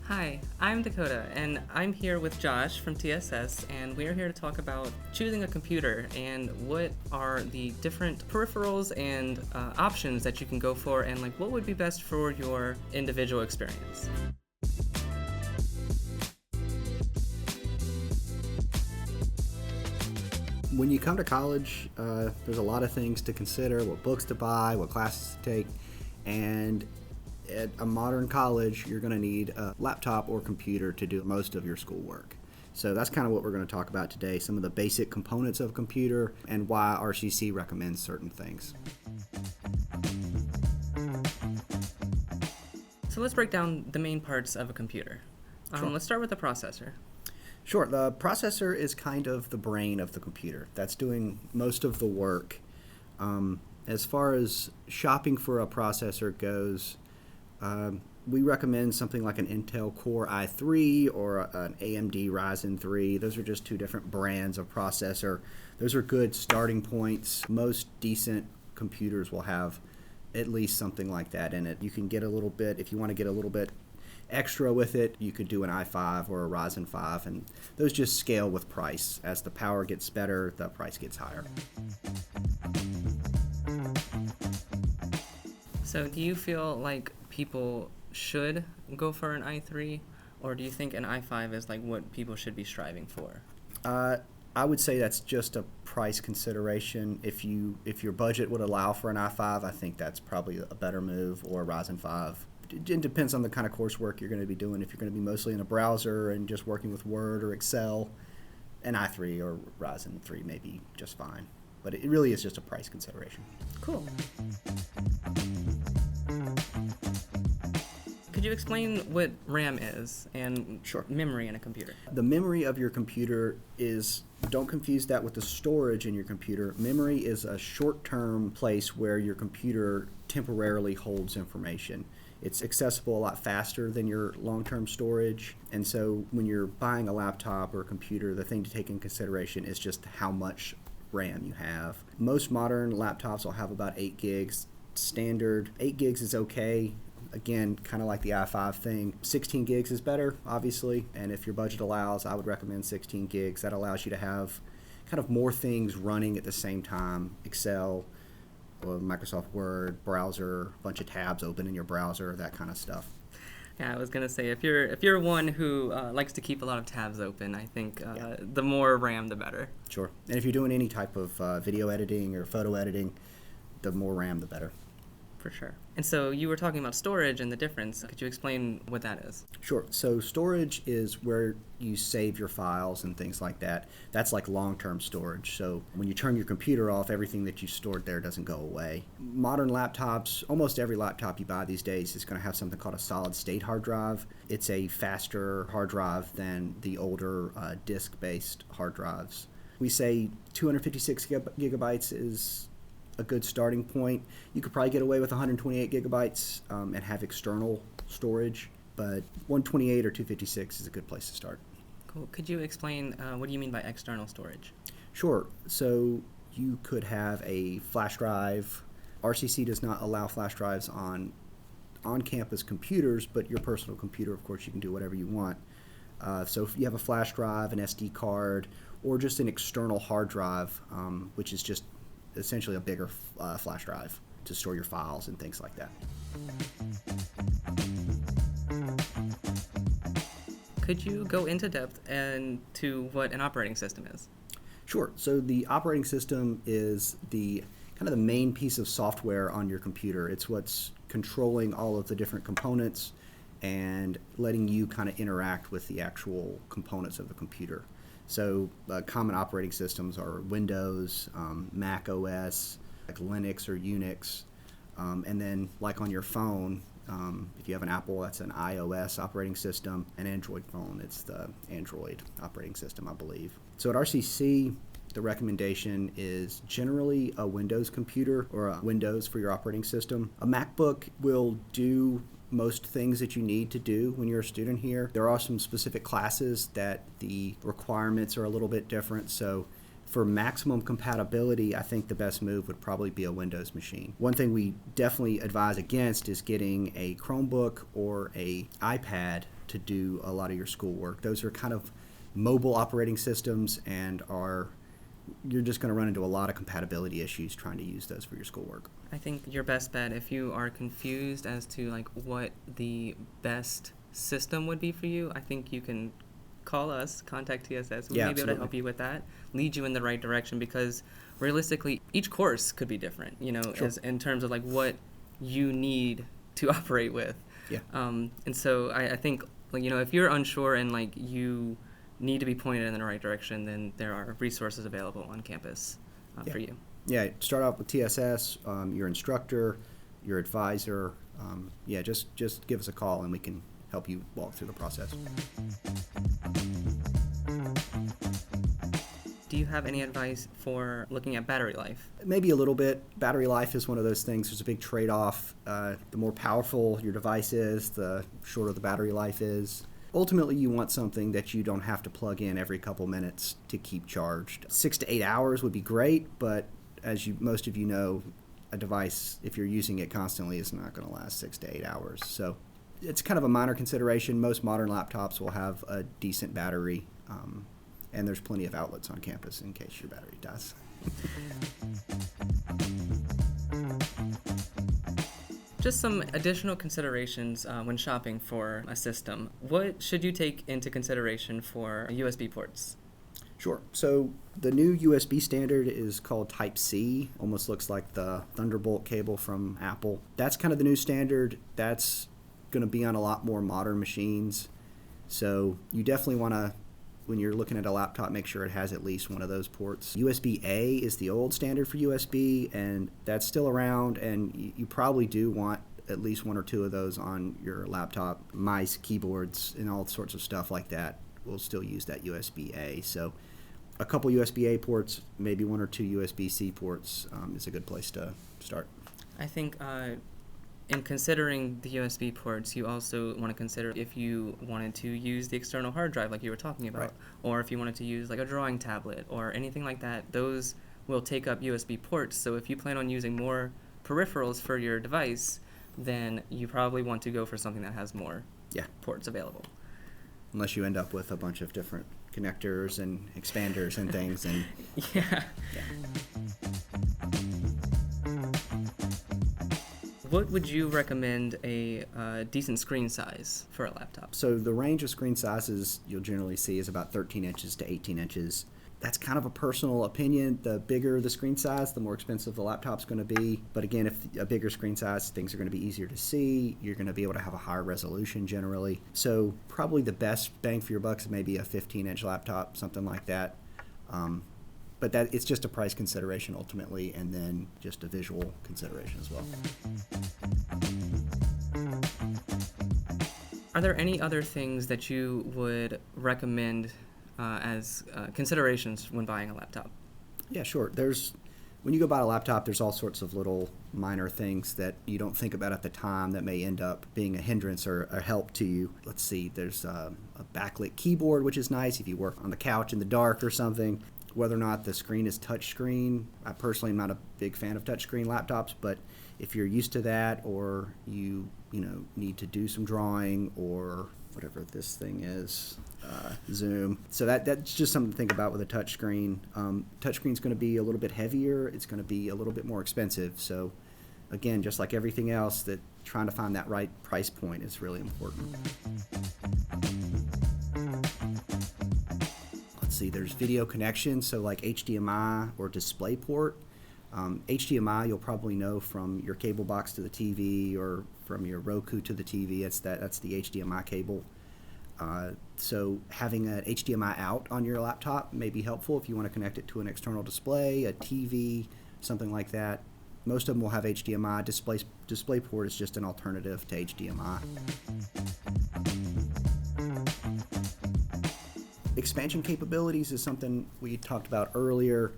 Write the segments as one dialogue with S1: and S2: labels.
S1: Hi, I'm Dakota, and I'm here with Josh from TSS, and we are here to talk about choosing a computer and what are the different peripherals and options that you can go for, and what would be best for your individual experience.
S2: When you come to college, there's a lot of things to consider: what books to buy, what classes to take, and at a modern college, you're going to need a laptop or computer to do most of your schoolwork. So that's kind of what we're going to talk about today, some of the basic components of a computer and why RCC recommends certain things.
S1: So let's break down the main parts of a computer.
S2: Sure.
S1: Let's start with the processor.
S2: Sure, the processor is kind of the brain of the computer. That's doing most of the work. As far as shopping for a processor goes, we recommend something like an Intel Core i3 or an AMD Ryzen 3. Those are just two different brands of processor. Those are good starting points. Most decent computers will have at least something like that in it. You can get a little bit, if you want to get a little bit extra with it, you could do an i5 or a Ryzen 5, and those just scale with price. As the power gets better, the price gets higher.
S1: So do you feel like people should go for an i3, or do you think an i5 is what people should be striving for?
S2: I would say that's just a price consideration. If your budget would allow for an i5, I think that's probably a better move, or a Ryzen 5. It depends on the kind of coursework you're going to be doing. If you're going to be mostly in a browser and just working with Word or Excel, an i3 or Ryzen 3 may be just fine. But it really is just a price consideration.
S1: Cool. Could you explain what RAM is and
S2: Sure.
S1: memory in a computer?
S2: The memory of your computer is, don't confuse that with the storage in your computer. Memory is a short-term place where your computer temporarily holds information. It's accessible a lot faster than your long-term storage, and so when you're buying a laptop or a computer, the thing to take in consideration is just how much RAM you have. Most modern laptops will have about 8 gigs. Standard 8 gigs is okay. Again, kind of like the i5 thing. 16 gigs is better, obviously, and if your budget allows, I would recommend 16 gigs. That allows you to have kind of more things running at the same time. Excel, Microsoft Word, browser, a bunch of tabs open in your browser, that kind of stuff.
S1: Yeah, I was gonna say, if you're one who likes to keep a lot of tabs open, I think the more RAM, the better.
S2: Sure. And if you're doing any type of video editing or photo editing, the more RAM, the better.
S1: For sure. And so you were talking about storage and the difference. Could you explain what that is?
S2: Sure. So storage is where you save your files and things like that. That's like long-term storage. So when you turn your computer off, everything that you stored there doesn't go away. Modern laptops, almost every laptop you buy these days is going to have something called a solid-state hard drive. It's a faster hard drive than the older disk-based hard drives. We say 256 gigabytes is a good starting point. You could probably get away with 128 gigabytes and have external storage, but 128 or 256 is a good place to start.
S1: Cool. Could you explain what do you mean by external storage?
S2: Sure. So you could have a flash drive. RCC does not allow flash drives on on-campus computers, but your personal computer, of course, you can do whatever you want. So if you have a flash drive, an SD card, or just an external hard drive, which is just essentially a bigger flash drive to store your files and things like that.
S1: Could you go into depth and to what an operating system is?
S2: Sure. So the operating system is the kind of the main piece of software on your computer. It's what's controlling all of the different components and letting you kind of interact with the actual components of the computer. So common operating systems are Windows, Mac OS, like Linux or Unix, and then like on your phone, if you have an Apple, that's an iOS operating system. An Android phone, it's the Android operating system, I believe. So at RCC, the recommendation is generally a Windows computer or a Windows for your operating system. A MacBook will do most things that you need to do when you're a student here. There are some specific classes that the requirements are a little bit different. So For maximum compatibility, I think the best move would probably be a Windows machine. One thing we definitely advise against is getting a Chromebook or a iPad to do a lot of your schoolwork. Those are kind of mobile operating systems and you're just going to run into a lot of compatibility issues trying to use those for your schoolwork.
S1: I think your best bet, if you are confused as to like what the best system would be for you, I think you can call us, contact TSS. We may be able to help you with that, lead you in the right direction, because realistically, each course could be different,
S2: Sure.
S1: as in terms of like what you need to operate with.
S2: Yeah.
S1: And so I think, like, if you're unsure and like you need to be pointed in the right direction, then there are resources available on campus for you.
S2: Yeah, start off with TSS, your instructor, your advisor. Just give us a call and we can help you walk through the process.
S1: Do you have any advice for looking at battery life?
S2: Maybe a little bit. Battery life is one of those things. There's a big trade-off. The more powerful your device is, the shorter the battery life is. Ultimately, you want something that you don't have to plug in every couple minutes to keep charged. 6 to 8 hours would be great, but as most of you know, a device, if you're using it constantly, is not going to last 6 to 8 hours. So it's kind of a minor consideration. Most modern laptops will have a decent battery, and there's plenty of outlets on campus in case your battery dies.
S1: Just some additional considerations when shopping for a system. What should you take into consideration for USB ports?
S2: Sure. So the new USB standard is called Type-C. Almost looks like the Thunderbolt cable from Apple. That's kind of the new standard. That's going to be on a lot more modern machines. So you definitely want to, when you're looking at a laptop, make sure it has at least one of those ports. USB-A is the old standard for USB, and that's still around, and you probably do want at least one or two of those on your laptop. Mice, keyboards, and all sorts of stuff like that will still use that USB-A. So a couple USB-A ports, maybe one or two USB-C ports is a good place to start.
S1: I think in considering the USB ports, you also want to consider if you wanted to use the external hard drive like you were talking about,
S2: Right.
S1: or if you wanted to use like a drawing tablet or anything like that. Those will take up USB ports. So if you plan on using more peripherals for your device, then you probably want to go for something that has more ports available.
S2: Unless you end up with a bunch of different connectors and expanders and things. And
S1: Yeah. What would you recommend a decent screen size for a laptop?
S2: So the range of screen sizes you'll generally see is about 13 inches to 18 inches. That's kind of a personal opinion. The bigger the screen size, the more expensive the laptop's going to be. But again, if a bigger screen size, things are going to be easier to see. You're going to be able to have a higher resolution generally. So probably the best bang for your buck is maybe a 15-inch laptop, something like that. But it's just a price consideration ultimately, and then just a visual consideration as well.
S1: Are there any other things that you would recommend as considerations when buying a laptop?
S2: Yeah, sure. When you go buy a laptop, there's all sorts of little minor things that you don't think about at the time that may end up being a hindrance or a help to you. Let's see, there's a backlit keyboard, which is nice if you work on the couch in the dark or something. Whether or not the screen is touchscreen, I personally am not a big fan of touchscreen laptops, but if you're used to that, or you need to do some drawing or whatever this thing is, Zoom. So that's just something to think about with a touchscreen. Touchscreen's going to be a little bit heavier. It's going to be a little bit more expensive. So again, just like everything else, that trying to find that right price point is really important. Let's see, there's video connection, so like HDMI or DisplayPort. HDMI you'll probably know from your cable box to the TV or from your Roku to the TV. That's the HDMI cable. So having an HDMI out on your laptop may be helpful if you want to connect it to an external display, a TV, something like that. Most of them will have HDMI. DisplayPort is just an alternative to HDMI. Expansion capabilities is something we talked about earlier.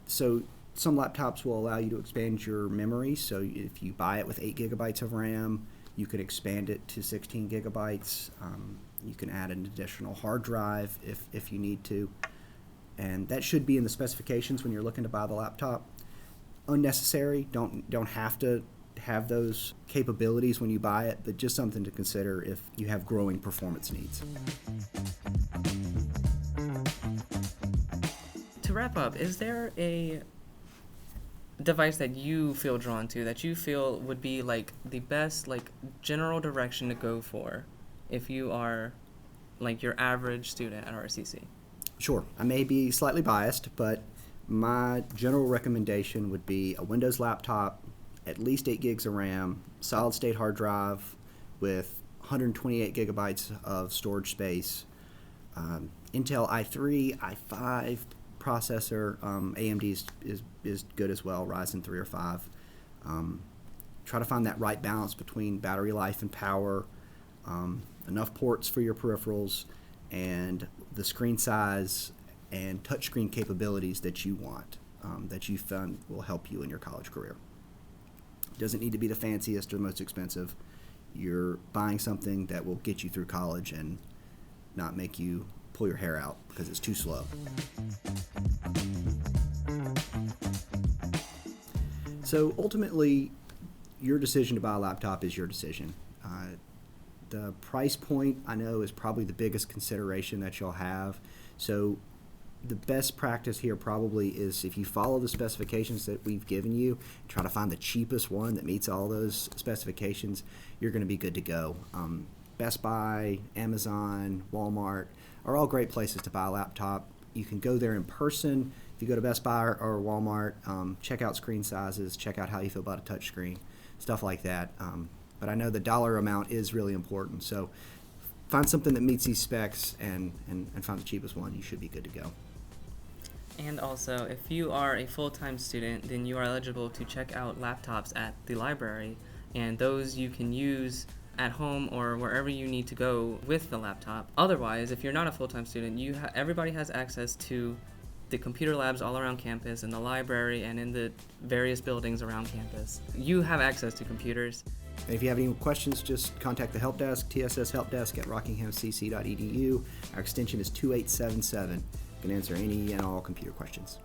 S2: So some laptops will allow you to expand your memory. So if you buy it with 8 gigabytes of RAM, you could expand it to 16 gigabytes. You can add an additional hard drive if you need to. and that should be in the specifications when you're looking to buy the laptop. Unnecessary, don't have to have those capabilities when you buy it, but just something to consider if you have growing performance needs.
S1: To wrap up, is there a device that you feel drawn to, that you feel would be like the best like general direction to go for if you are like your average student at RCC?
S2: Sure, I may be slightly biased, but my general recommendation would be a Windows laptop, at least 8 gigs of RAM, solid state hard drive with 128 gigabytes of storage space, Intel i3, i5 processor, AMD is good as well, Ryzen 3 or 5. Try to find that right balance between battery life and power, enough ports for your peripherals, and the screen size and touchscreen capabilities that you want, that you found will help you in your college career. It doesn't need to be the fanciest or the most expensive. You're buying something that will get you through college and not make you pull your hair out because it's too slow. So ultimately, your decision to buy a laptop is your decision. The price point, I know, is probably the biggest consideration that you'll have. So the best practice here probably is if you follow the specifications that we've given you, try to find the cheapest one that meets all those specifications, you're going to be good to go. Best Buy, Amazon, Walmart are all great places to buy a laptop. You can go there in person. If you go to Best Buy or Walmart, check out screen sizes, check out how you feel about a touch screen, stuff like that. But I know the dollar amount is really important. So find something that meets these specs and find the cheapest one. You should be good to go.
S1: And also, if you are a full-time student, then you are eligible to check out laptops at the library, and those you can use at home or wherever you need to go with the laptop. Otherwise, if you're not a full-time student, everybody has access to the computer labs all around campus, and the library, and in the various buildings around campus. You have access to computers.
S2: And if you have any questions, just contact the help desk, TSS help desk at rockinghamcc.edu. Our extension is 2877. You can answer any and all computer questions.